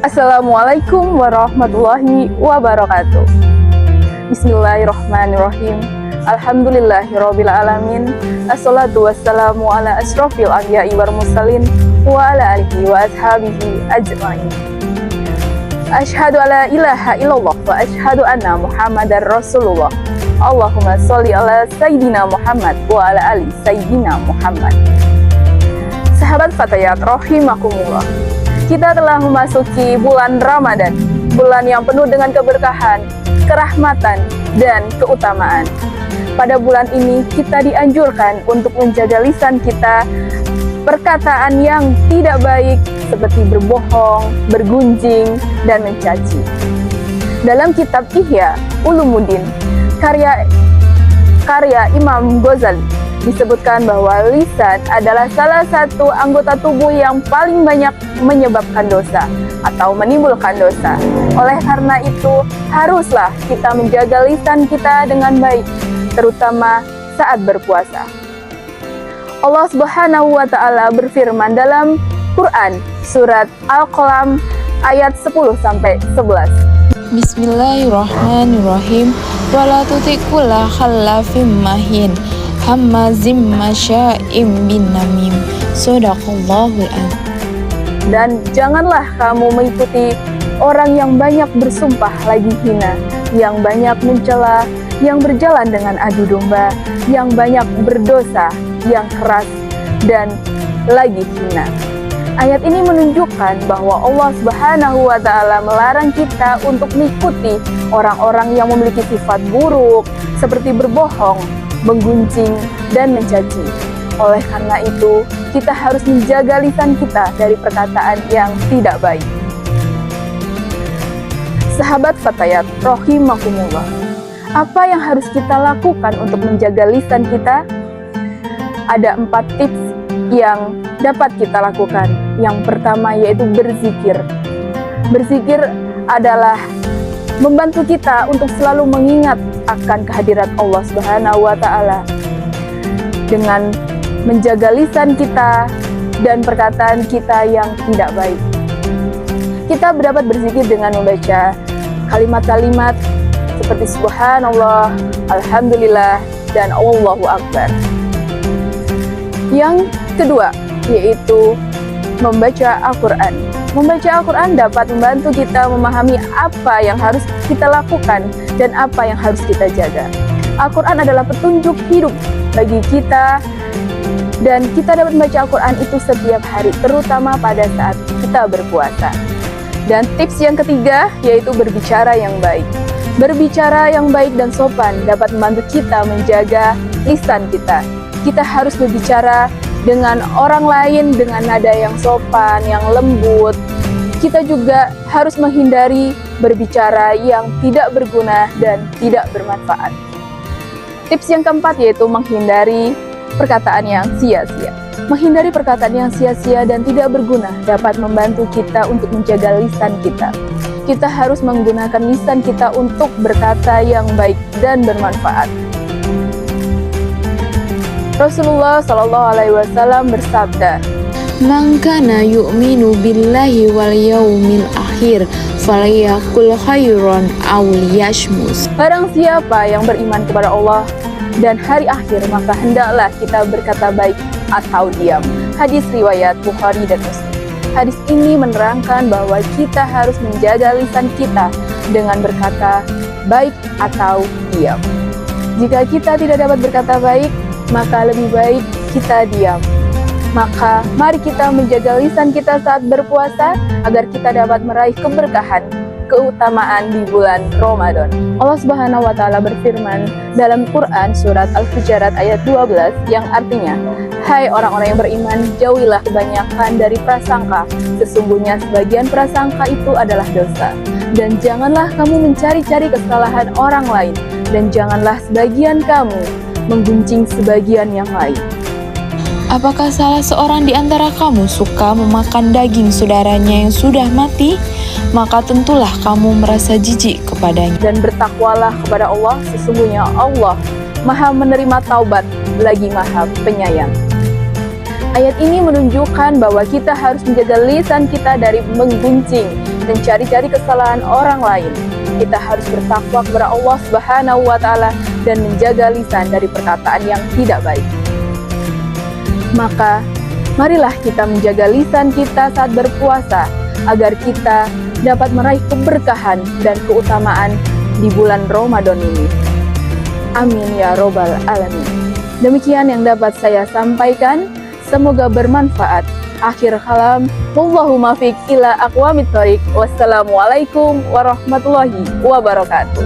Assalamualaikum warahmatullahi wabarakatuh. Bismillahirrahmanirrahim. Alhamdulillahirabbil alamin. Assalatu wassalamu ala asrofil anbiya'i wal mursalin wa ala alihi wa ashabihi ajmain. Asyhadu alla ilaha illallah wa asyhadu anna Muhammadar Rasulullah. Allahumma sholli ala sayyidina Muhammad wa ala ali sayyidina Muhammad. Sahabat Fatayat rahimakumullah. Kita telah memasuki bulan Ramadan, bulan yang penuh dengan keberkahan, kerahmatan, dan keutamaan. Pada bulan ini kita dianjurkan untuk menjaga lisan kita, perkataan yang tidak baik seperti berbohong, bergunjing, dan mencaci. Dalam kitab Ihya Ulumuddin, karya Imam Ghazali, disebutkan bahwa lisan adalah salah satu anggota tubuh yang paling banyak menyebabkan dosa atau menimbulkan dosa. Oleh karena itu, haruslah kita menjaga lisan kita dengan baik, terutama saat berpuasa. Allah Subhanahu wa Ta'ala berfirman dalam Quran surat Al-Qalam ayat 10-11. Bismillahirrahmanirrahim. Wala tuti kulla khallafim mahin hammazim masya'im bin namim. Shadaqallahul adzim. Dan janganlah kamu mengikuti orang yang banyak bersumpah lagi hina, yang banyak mencela, yang berjalan dengan adu domba, yang banyak berdosa, yang keras, dan lagi hina. Ayat ini menunjukkan bahwa Allah Subhanahu wa Ta'ala melarang kita untuk mengikuti orang-orang yang memiliki sifat buruk seperti berbohong, menggunjing, dan mencaci. Oleh karena itu, kita harus menjaga lisan kita dari perkataan yang tidak baik. Sahabat Fatayat rahimakumullah, apa yang harus kita lakukan untuk menjaga lisan kita? Ada 4 tips yang dapat kita lakukan. Yang pertama yaitu berzikir. Berzikir adalah membantu kita untuk selalu mengingat akan kehadirat Allah Subhanahu wa Ta'ala dengan menjaga lisan kita dan perkataan kita yang tidak baik. Kita dapat berzikir dengan membaca kalimat-kalimat seperti Subhanallah, Alhamdulillah, dan Allahu Akbar. Yang kedua yaitu membaca Al-Quran. Membaca Al-Quran dapat membantu kita memahami apa yang harus kita lakukan dan apa yang harus kita jaga. Al-Quran adalah petunjuk hidup bagi kita, dan kita dapat membaca Al-Quran itu setiap hari, terutama pada saat kita berpuasa. Dan tips yang ketiga yaitu berbicara yang baik. Berbicara yang baik dan sopan dapat membantu kita menjaga lisan kita. Kita harus berbicara dengan orang lain dengan nada yang sopan, yang lembut. Kita juga harus menghindari berbicara yang tidak berguna dan tidak bermanfaat. Tips yang keempat yaitu menghindari perkataan yang sia-sia. Menghindari perkataan yang sia-sia dan tidak berguna dapat membantu kita untuk menjaga lisan kita. Kita harus menggunakan lisan kita untuk berkata yang baik dan bermanfaat. Rasulullah Shallallahu Alaihi Wasallam bersabda, Man kana yu'minu billahi wal yaumil akhir falyakul khairan aw liyashmus. Barang siapa yang beriman kepada Allah dan hari akhir, maka hendaklah kita berkata baik atau diam. Hadis riwayat Bukhari dan Muslim. Hadis ini menerangkan bahwa kita harus menjaga lisan kita dengan berkata baik atau diam. Jika kita tidak dapat berkata baik, maka lebih baik kita diam. Maka mari kita menjaga lisan kita saat berpuasa agar kita dapat meraih keberkahan, keutamaan di bulan Ramadan. Allah Subhanahu wa Ta'ala berfirman dalam Quran surat Al-Hujurat ayat 12 yang artinya, hai orang-orang yang beriman, jauhilah kebanyakan dari prasangka. Sesungguhnya sebagian prasangka itu adalah dosa. Dan janganlah kamu mencari-cari kesalahan orang lain, dan janganlah sebagian kamu menggunjing sebagian yang lain. Apakah salah seorang di antara kamu suka memakan daging saudaranya yang sudah mati? Maka tentulah kamu merasa jijik kepadanya. Dan bertakwalah kepada Allah, sesungguhnya Allah Maha menerima taubat lagi Maha penyayang. Ayat ini menunjukkan bahwa kita harus menjaga lisan kita dari menggunjing dan cari-cari kesalahan orang lain. Kita harus bertakwa kepada Allah Subhanahu wa Ta'ala dan menjaga lisan dari perkataan yang tidak baik. Maka, marilah kita menjaga lisan kita saat berpuasa agar kita dapat meraih keberkahan dan keutamaan di bulan Ramadan ini. Amin ya robbal alamin. Demikian yang dapat saya sampaikan. Semoga bermanfaat. Akhir kalam, wallahu muwaffiq ila aqwamit thoriq. Wassalamualaikum warahmatullahi wabarakatuh.